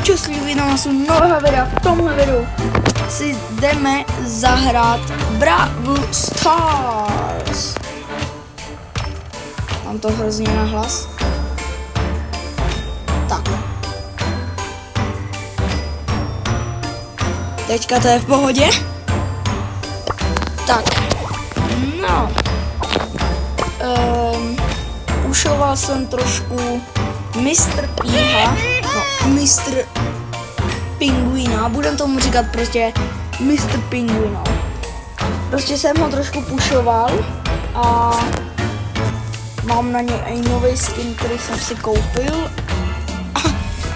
častlivý video na svůj nového videa. V tomhle videu si jdeme zahrát Brawl Stars. Mám to hrozně na hlas. Tak. Teďka to je v pohodě. Tak. No. Pušoval jsem trošku Mr. Píha, no, Mr. Pingvina, budem tomu říkat prostě Mr. Pingvina. Prostě jsem ho trošku pušoval a mám na něj i nový skin, který jsem si koupil.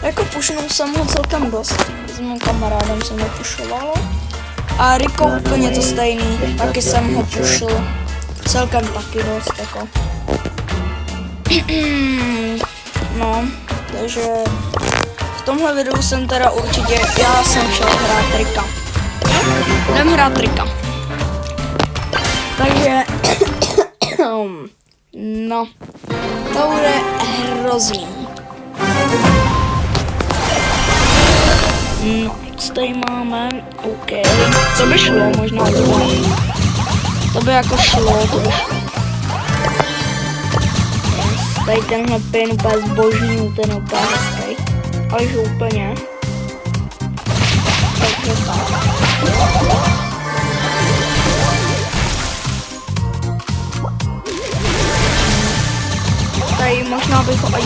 A jako pušnul jsem ho celkem dost, s mým kamarádem jsem ho pušoval. A Rico úplně to stejný, taky jsem ho pušil celkem taky dost, jako. No, takže v tomhle videu jsem teda určitě, já jsem šel hrát Rika. Jdem hrát Rika. Takže, no, to bude hrozný. No, co tady máme? OK, to by šlo možná úplně. To by jako šlo, to by šlo. Tady tenhle pin úplně zbožný, ten úplně hezký. Ale že úplně. Takže tak. Tady možná bych ho aj...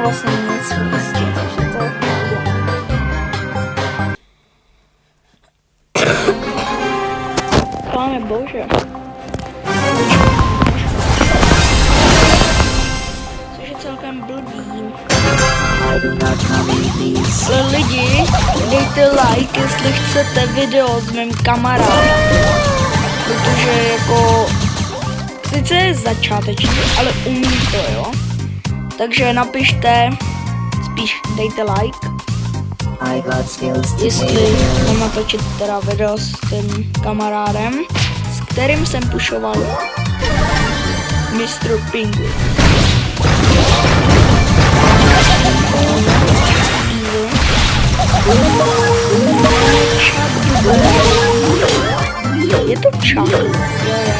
Vlastně nic, takže to je. Pane bože. Což je celkem blbý. Lidi, dejte like, jestli chcete video s mým kamarádem. Protože jako... Sice je začátečný, ale umí to, jo. Takže napište, spíš dejte like, jestli mám natočit teda video s tím kamarádem, s kterým jsem pušoval Mr. Penguin. Je to Chuck? Jo, je.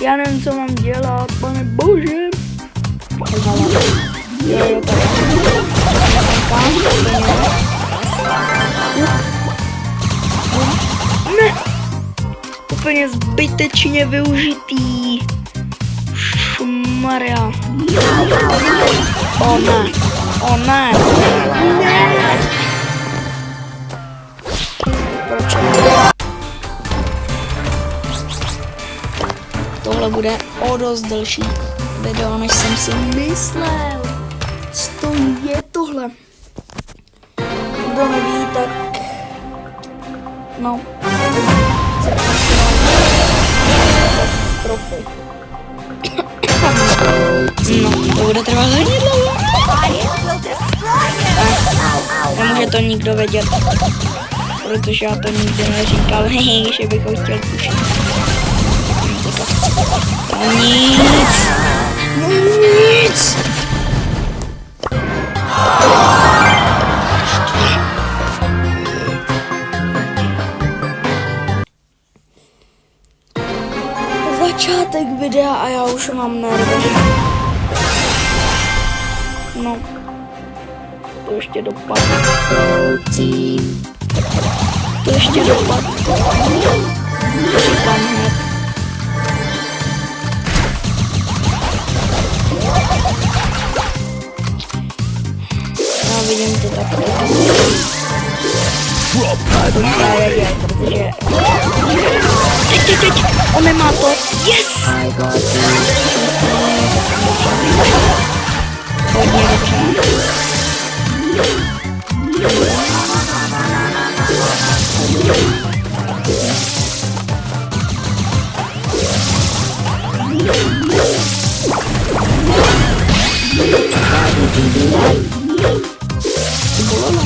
Já nevím, co mám dělat, pane bože. Jo, tady. Ne. Úplně zbytečně využitý. Šmaria. O ne. O ne. Ne. Proč? Tohle bude o dost delší video, než jsem si myslel. Co to je tohle? Kdo neví, tak... No. No, to bude trvat hodně dlouho. Nemůže to nikdo vědět, protože já to nikdy neříkal, že bych ho chtěl pušit. No nic. No nic. Začátek videa a já už mám nervy. No. To ještě dopadne. To ještě dopadne. To říkám hned. Já vidím to takhle. Protože... Teď, on nemá to. Yes! Hodně To bolelo.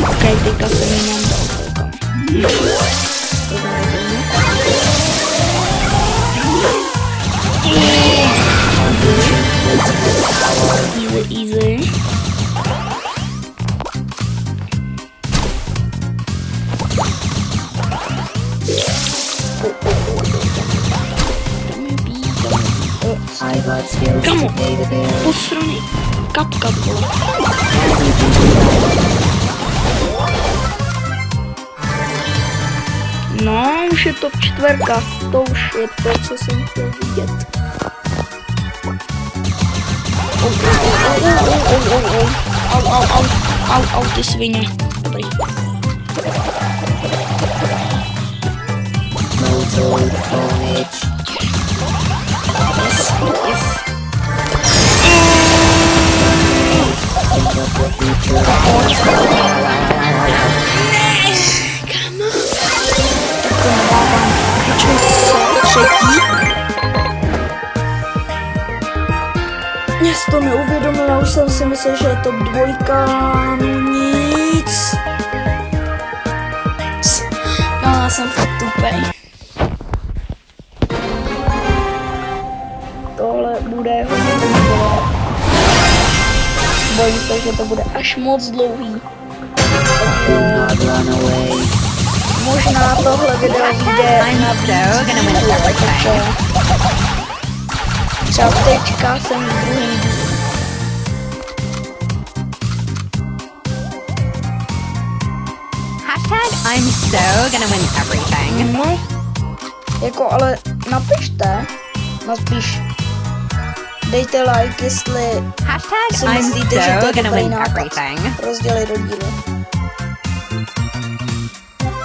Okej, teďka se mi mám dal. To znamená. Easy. Kamo, posraný kapka, vole. No, už je top 4, to už je to, co jsem chtěl vidět. Au, ty svině. Dobrý. Třetí. Já si to neuvědomila, už jsem si myslel, že je top 2, no nic. No, já jsem fakt tupej. Tohle bude hodně dlouhé. Bojím se, že to bude až moc dlouhý. Možná tohle video vyjde na víc, takže třeba teďka jsem v druhém dílu. Hashtag I'm so gonna win everything. No, jako ale napište, naspíš. Dejte like, jestli Hashtag si I'm myslíte, že to so je gonna dobrý win nápad. everything. Rozdělit do dílu.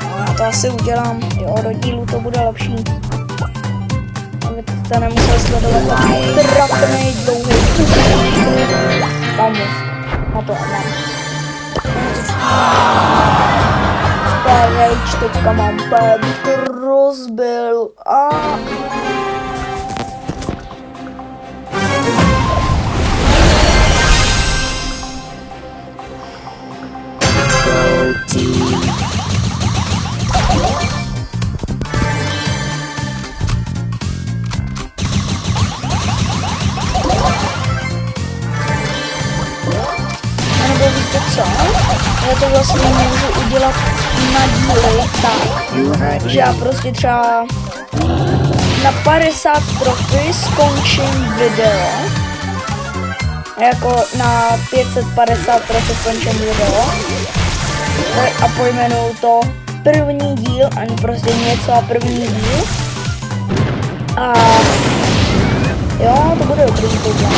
No, já to asi udělám, jo, do dílu to bude lepší. Abyste nemuseli sledovat trapnej dlouhý. Kamu, na to mám. Rage, teďka mám bych to rozbil a... Nebo víte co? Já to vlastně můžu udělat na díly tak, že já prostě třeba na 50 trofy skončím video. Jako na 550 trofy skončím video. A pojmenuju to první díl, ani prostě něco a první díl. A jo, to bude dobrý tohle.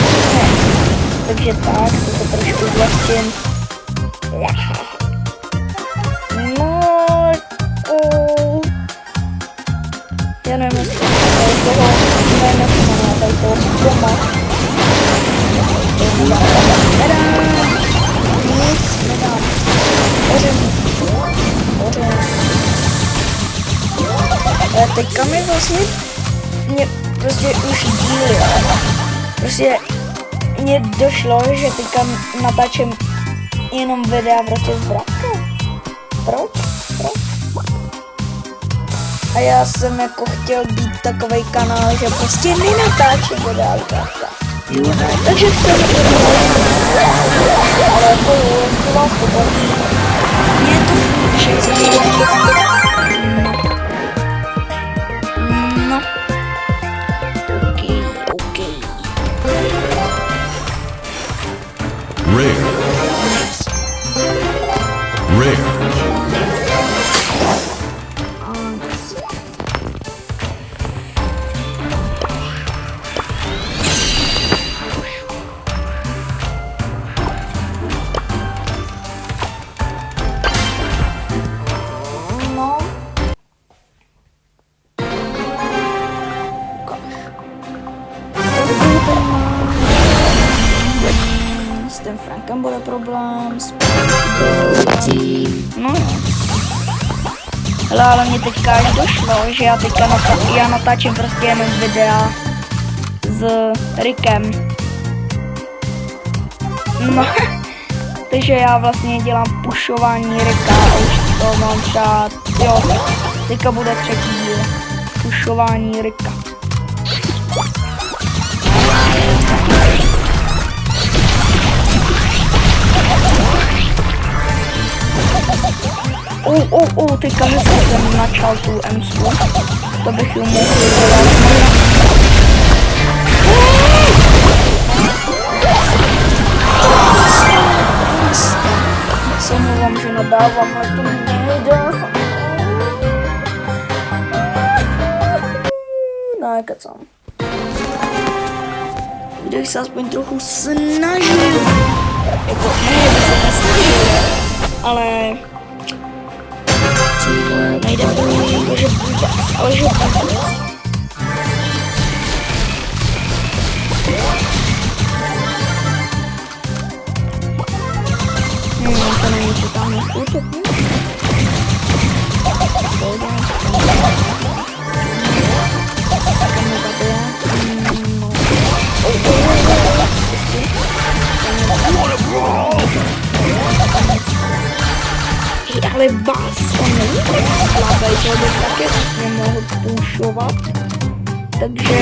Takže tak, to trošku vlastně. No, já nevím, jestli toho jména, tady toho stroma. Nic nedám. Hořím. Teďka mi vlastně prostě už díl, jo. Prostě mně došlo, že teďka natáčím jenom videa prostě s bratkou. Proč? A já jsem jako chtěl být takovej kanál, že prostě nenatáčím videa s bratka. Takže jsem ale to vás to baví. Mně to funguje. No. Okay. Rare. S tím Frankem bude problém. No. Hele, ale mě teďka až došlo, že já teďka natáčím prostě jenom videa s Rickem. No, takže já vlastně dělám pušování Ricka a už to mám třeba, jo, teďka bude třetí díl. Pušování Ricka. Teďka hezky jsem načal tu Emsku. To bych ju mohl dělat. Se mluvám, že nadávám, ale to nejde. No, kecám. Kdybych se aspoň trochu snažil. Jako, ne, bych se nesnažil, ale nejde to jako, že vůbec, ale že vůbec. To není totálně útok. Ale vás on není tak slabý, že bych také vlastně mohl půjšovat. Takže...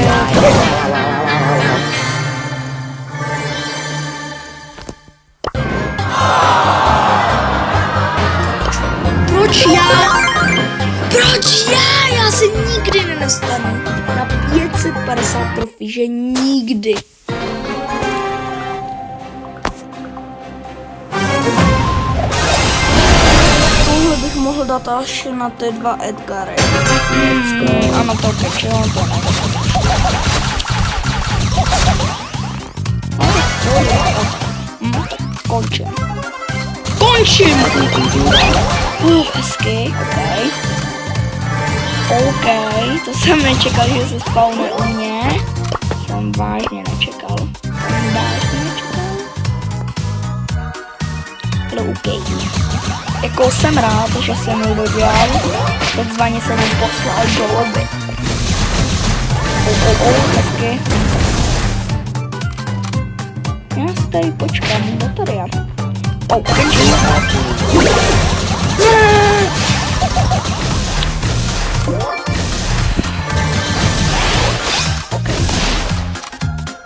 Proč já? Proč já? Já se nikdy nedostanu na 550 trofí, že nikdy. Tohle bych mohl dát až na ty 2 Edgary. A na to keče, on to nevím. Končím. Končím! Hezky, OK, to jsem nečekal, že se spawne u mě. Jsem vážně nečekal. Ale OK. Jako jsem rád, že jsem ho dodělal. Takzvaně jsem ho poslal do lobby. Hezky. Já si tady počkám, bateria. Končím.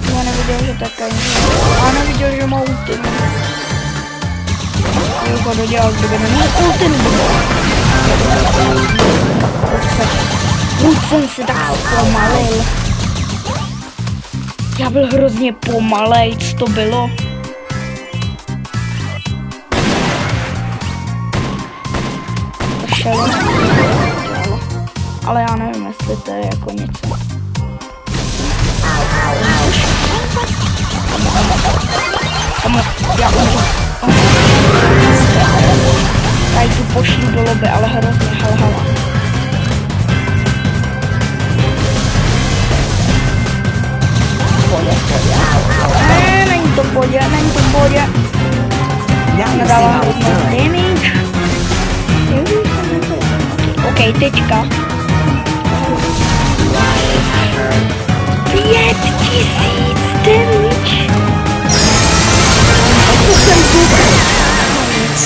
Já neviděl, že také já neviděl, že má ultim. Já ho dodělal, kdyby neměl ultim. Už jsem se tak zpomalil. Já byl hrozně pomalej, co to bylo? Ale já nevím, jestli to je jako něco. Já umřu. Tady tu pošlu do lobby, ale hrozně halhala. Není to bodě, není to bodě. Nadává hrozně damage. OK, teďka. 5000 damage. To jsem tu. No nic.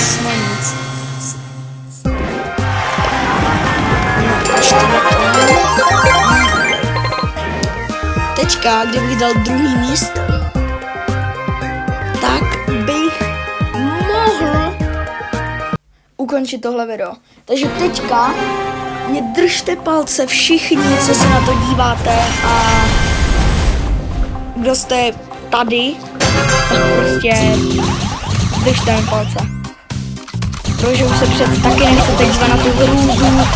Teďka, kdybych dal druhý místo, tak bych mohl ukončit tohle video. Takže teďka mě držte palce všichni, co se na to díváte a kdo jste tady, tak prostě držte mi palce. Protože už se přece taky nechcete dívat na tu hrůzu,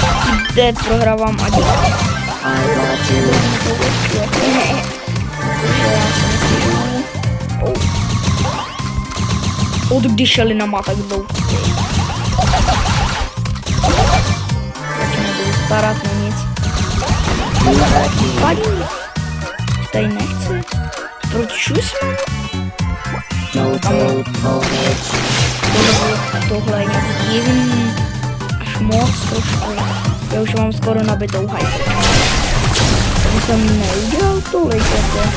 kde prohrávám a dělám. Od když Šelina má tak dlouho. Nebudu starat na nic. Padí. Tady nechci. Proč šusme? Tohle je nějaký divný. Až moc trošku. Já už mám skoro nabitou hype. To jsem neudělal tolik jako.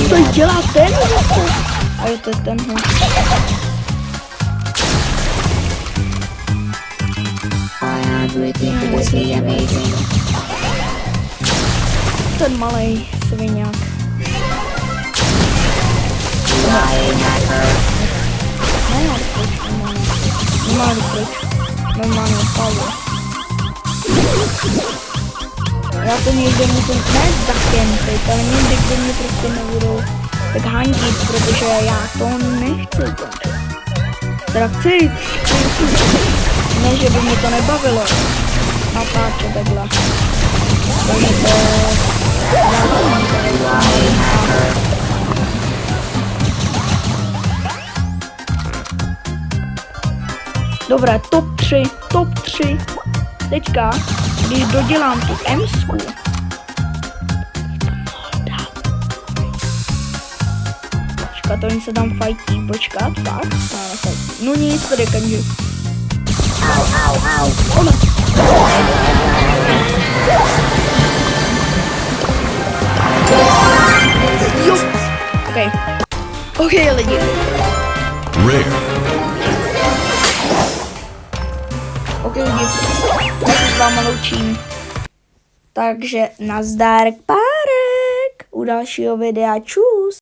To dělá ten zase. A jo, to je tenhle. Ten malej sviňák. Normálně pryč. Normálně odpadlo. Já to někde musím, ne zakempit, ale někde, kde mě prostě nebudou tak handit, protože já to nechci ukončit. Teda chci. Ne, že by mě to nebavilo. Natáčet takhle. To mě to... Dobré, top 3. Teďka, když dodělám tu M-sku, počkat, oni se tam fajtí, počkat, tak, no nic, tady kanži. Ona. Jo, ok, lidi. Rare. Ok lidi, já se s váma loučím. Takže nazdárek párek u dalšího videa, čus.